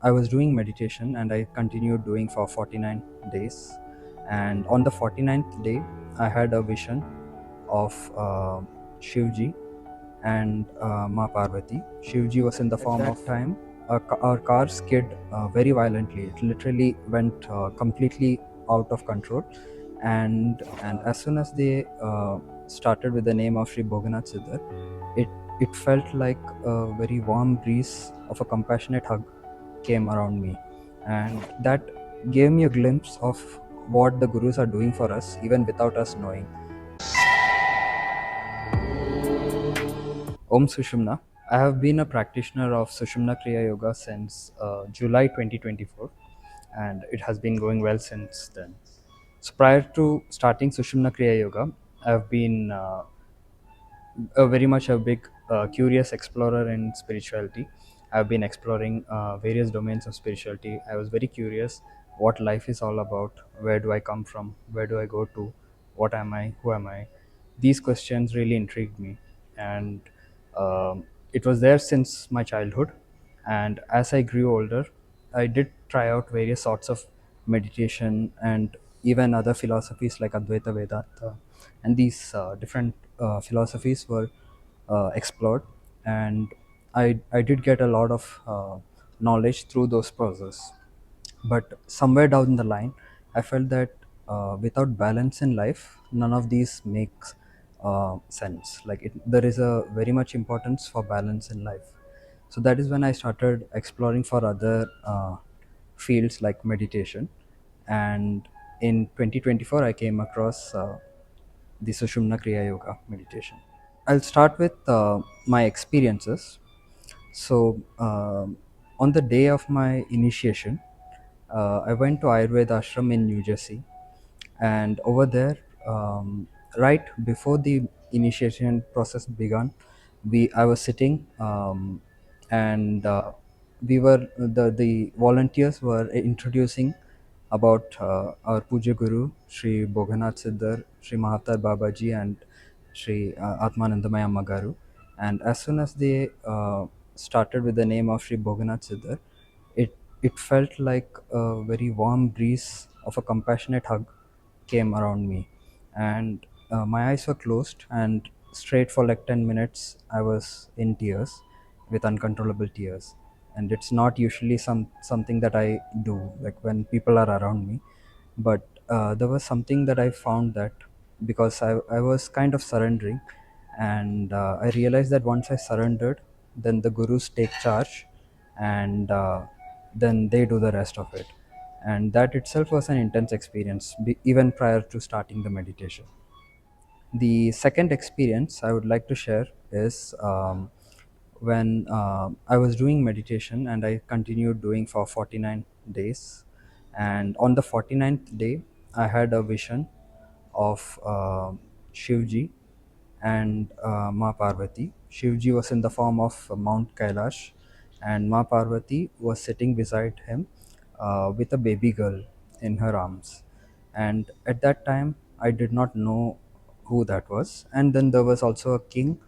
I was doing meditation and I continued doing for 49 days. And on the 49th day, I had a vision of Shivji and Ma Parvati. Shivji was in the form of time. Our car skid very violently. It literally went completely out of control. And as soon as they started with the name of Sri Bhoganath Siddhar, it felt like a very warm breeze of a compassionate hug came around me, and that gave me a glimpse of what the gurus are doing for us even without us knowing. Om Sushumna. I have been a practitioner of Sushumna Kriya Yoga since July 2024, and it has been going well since then. So prior to starting Sushumna Kriya Yoga, I have been very much a big curious explorer in spirituality. I've been exploring various domains of spirituality. I was very curious what life is all about, where do I come from, where do I go to, what am I, who am I. These questions really intrigued me, and it was there since my childhood. And as I grew older, I did try out various sorts of meditation and even other philosophies like Advaita Vedanta, and these different philosophies were explored, and I did get a lot of knowledge through those process. But somewhere down the line, I felt that without balance in life, none of these makes sense. Like there is a very much importance for balance in life. So that is when I started exploring for other fields like meditation. And in 2024, I came across the Sushumna Kriya Yoga meditation. I'll start with my experiences. So, on the day of my initiation, I went to Ayurveda ashram in New Jersey, and over there, right before the initiation process began, I was sitting, and we were the volunteers were introducing about our Puja Guru Sri Bhoganath Siddhar, Sri Mahatar Babaji, and Sri Atmanandamaya Amagaru. And as soon as they started with the name of Sri Bhoganath Siddhar, it felt like a very warm breeze of a compassionate hug came around me, and my eyes were closed, and straight for like 10 minutes I was in tears, with uncontrollable tears. And it's not usually something that I do like when people are around me, but there was something that I found, that because I was kind of surrendering, and I realized that once I surrendered, then the gurus take charge, and then they do the rest of it. And that itself was an intense experience, even prior to starting the meditation. The second experience I would like to share is when I was doing meditation and I continued doing for 49 days. And on the 49th day, I had a vision of Shivji and Ma Parvati. Shivji was in the form of Mount Kailash, and Ma Parvati was sitting beside him with a baby girl in her arms. And at that time, I did not know who that was. And then there was also a king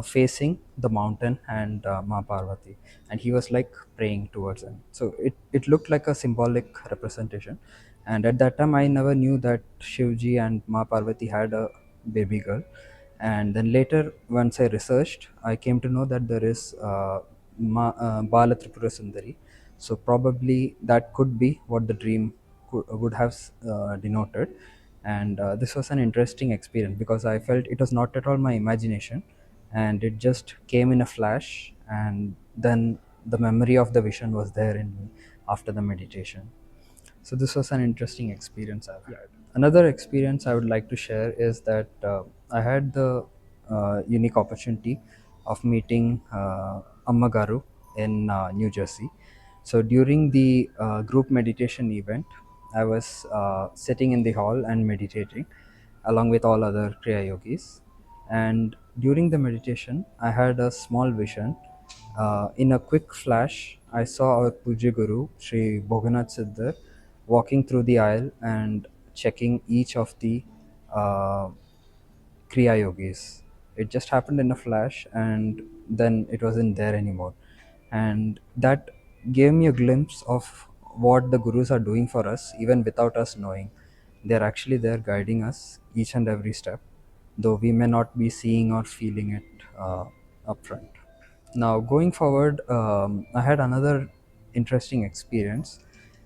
facing the mountain and Ma Parvati, and he was like praying towards him. So it looked like a symbolic representation. And at that time, I never knew that Shivji and Ma Parvati had a baby girl. And then later, once I researched, I came to know that there is Bala Tripura Sundari. So probably that could be what the dream would have denoted. And this was an interesting experience because I felt it was not at all my imagination, and it just came in a flash, and then the memory of the vision was there in me after the meditation. So this was an interesting experience I've had. Another experience I would like to share is that I had the unique opportunity of meeting Amma Garu in New Jersey. So during the group meditation event, I was sitting in the hall and meditating along with all other Kriya yogis. And during the meditation, I had a small vision. In a quick flash, I saw our Puja Guru, Sri Bhoganath Siddhar, walking through the aisle and checking each of the uh, Kriya yogis. It just happened in a flash, and then it wasn't there anymore. And that gave me a glimpse of what the gurus are doing for us, even without us knowing. They're actually there guiding us each and every step, though we may not be seeing or feeling it upfront. Now, going forward, I had another interesting experience.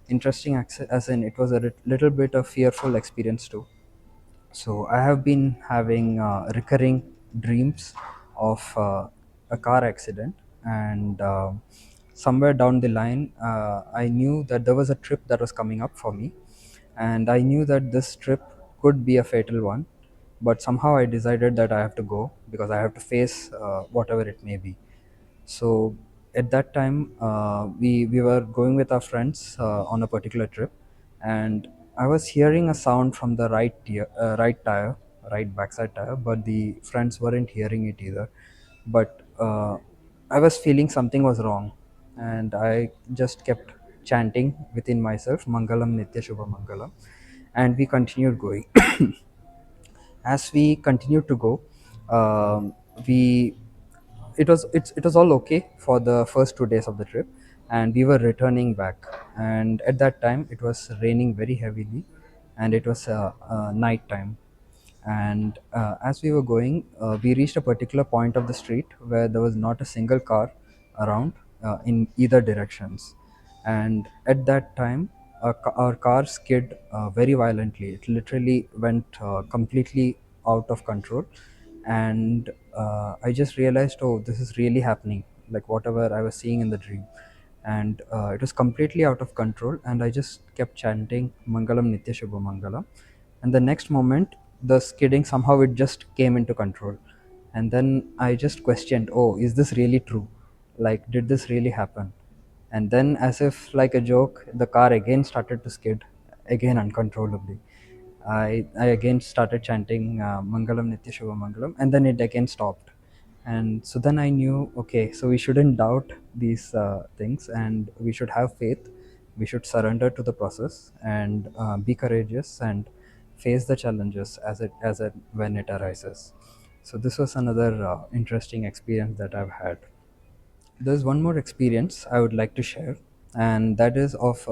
Interesting as in it was a little bit of fearful experience too. So I have been having recurring dreams of a car accident, and somewhere down the line, I knew that there was a trip that was coming up for me, and I knew that this trip could be a fatal one. But somehow I decided that I have to go because I have to face whatever it may be. So at that time, we were going with our friends on a particular trip, and I was hearing a sound from the right tire, right backside tire, but the friends weren't hearing it either. But I was feeling something was wrong, and I just kept chanting within myself, Mangalam Nitya Shubha Mangalam, and we continued going. As we continued to go, we it was all okay for the first 2 days of the trip, and we were returning back, and at that time it was raining very heavily, and it was night time. And as we were going, we reached a particular point of the street where there was not a single car around in either directions. And at that time, our car skid very violently. It literally went completely out of control. And I just realized, oh, this is really happening, like whatever I was seeing in the dream. And it was completely out of control, and I just kept chanting Mangalam Nitya Shubha Mangalam. And the next moment, the skidding somehow it just came into control. And then I just questioned, oh, is this really true? Like, did this really happen? And then, as if like a joke, the car again started to skid again uncontrollably. I again started chanting Mangalam Nitya Shubha Mangalam, and then it again stopped. And so then I knew, okay, so we shouldn't doubt these things, and we should have faith. We should surrender to the process and be courageous and face the challenges as it when it arises. So this was another interesting experience that I've had. There's one more experience I would like to share, and that is of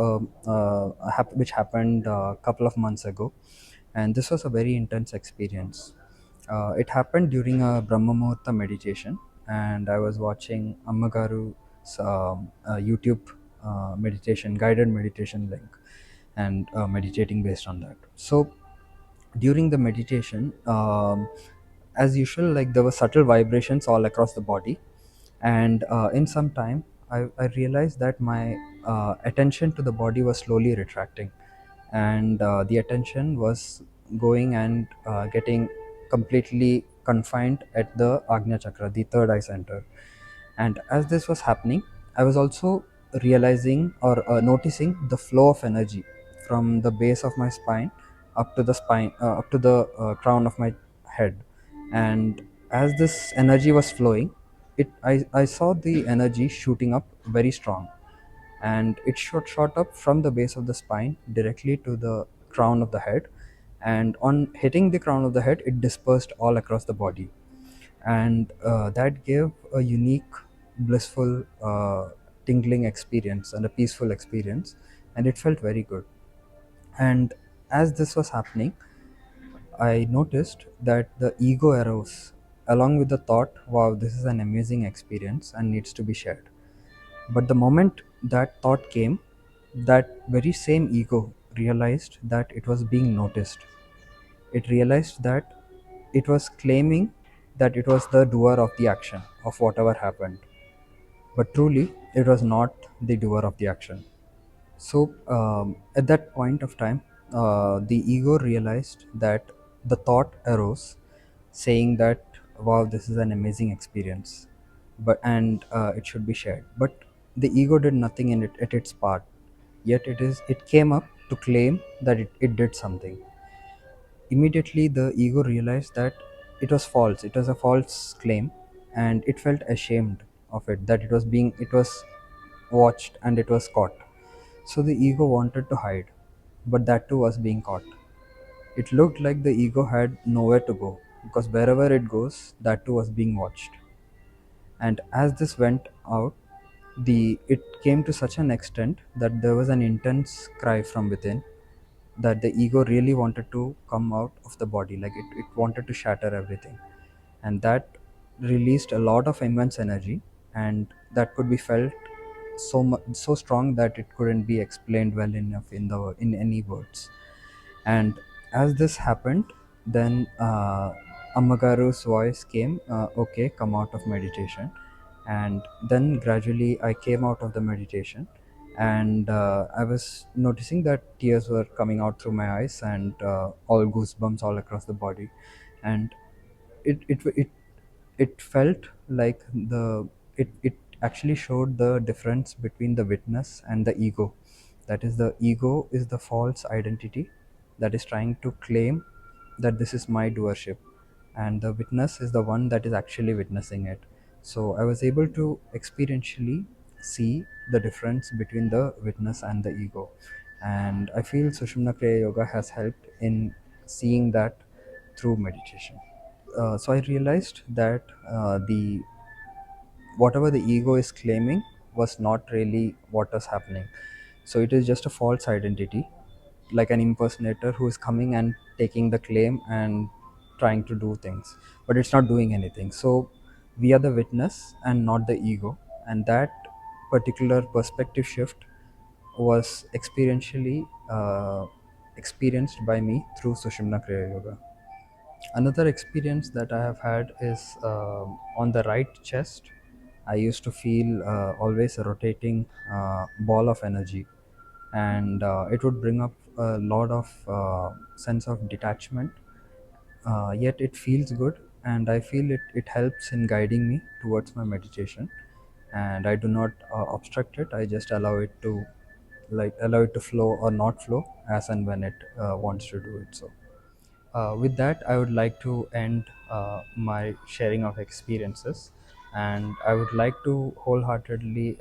which happened a couple of months ago, and this was a very intense experience. It happened during a Brahma Muhurta meditation, and I was watching Ammagaru's YouTube guided meditation link, and meditating based on that. So during the meditation, as usual, like there were subtle vibrations all across the body, and in some time I realized that my attention to the body was slowly retracting, and the attention was going and getting completely confined at the Agnya Chakra, the third eye center. And as this was happening, I was also realizing or noticing the flow of energy from the base of my spine up to the crown of my head. And as this energy was flowing, I saw the energy shooting up very strong, and it shot up from the base of the spine directly to the crown of the head, and on hitting the crown of the head it dispersed all across the body. And that gave a unique, blissful, tingling experience and a peaceful experience, and it felt very good. And as this was happening, I noticed that the ego arose along with the thought, wow, this is an amazing experience and needs to be shared. But the moment that thought came, that very same ego realized that it was being noticed. It realized that it was claiming that it was the doer of the action of whatever happened. But truly, it was not the doer of the action. So, at that point of time, the ego realized that the thought arose saying that, wow, this is an amazing experience, and it should be shared. But the ego did nothing in it at its part, yet it came up to claim that it did something. Immediately, the ego realized that it was a false claim, and it felt ashamed of it, that it was watched and it was caught. So the ego wanted to hide, but that too was being caught. It looked like the ego had nowhere to go because wherever it goes, that too was being watched. And as this went out, The it came to such an extent that there was an intense cry from within, that the ego really wanted to come out of the body, like it wanted to shatter everything. And that released a lot of immense energy, and that could be felt so strong that it couldn't be explained well enough in any words. And as this happened, then Ammagaru's voice came, okay, come out of meditation. And then gradually I came out of the meditation, and I was noticing that tears were coming out through my eyes, and all goosebumps all across the body. And it felt like it actually showed the difference between the witness and the ego. That is, the ego is the false identity that is trying to claim that this is my doership, and the witness is the one that is actually witnessing it. So I was able to experientially see the difference between the witness and the ego. And I feel Sushumna Kriya Yoga has helped in seeing that through meditation. So I realized that the whatever the ego is claiming was not really what was happening. So it is just a false identity, like an impersonator who is coming and taking the claim and trying to do things, but it's not doing anything. So we are the witness and not the ego, and that particular perspective shift was experientially experienced by me through Sushumna Kriya Yoga. Another experience that I have had is on the right chest. I used to feel always a rotating ball of energy, and it would bring up a lot of sense of detachment. Yet it feels good, and I feel it helps in guiding me towards my meditation. And I do not obstruct it. I just allow it to flow or not flow as and when it wants to do it. So with that, I would like to end my sharing of experiences, and I would like to wholeheartedly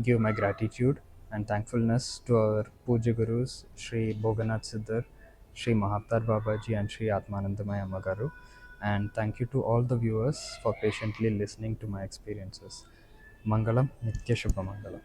give my gratitude and thankfulness to our Puja Gurus, Sri Boganath Siddhar, Sri Mahatar Babaji, and Sri Atmanandamaya Amagaru. And thank you to all the viewers for patiently listening to my experiences. Mangalam, Nitya Shubha Mangalam.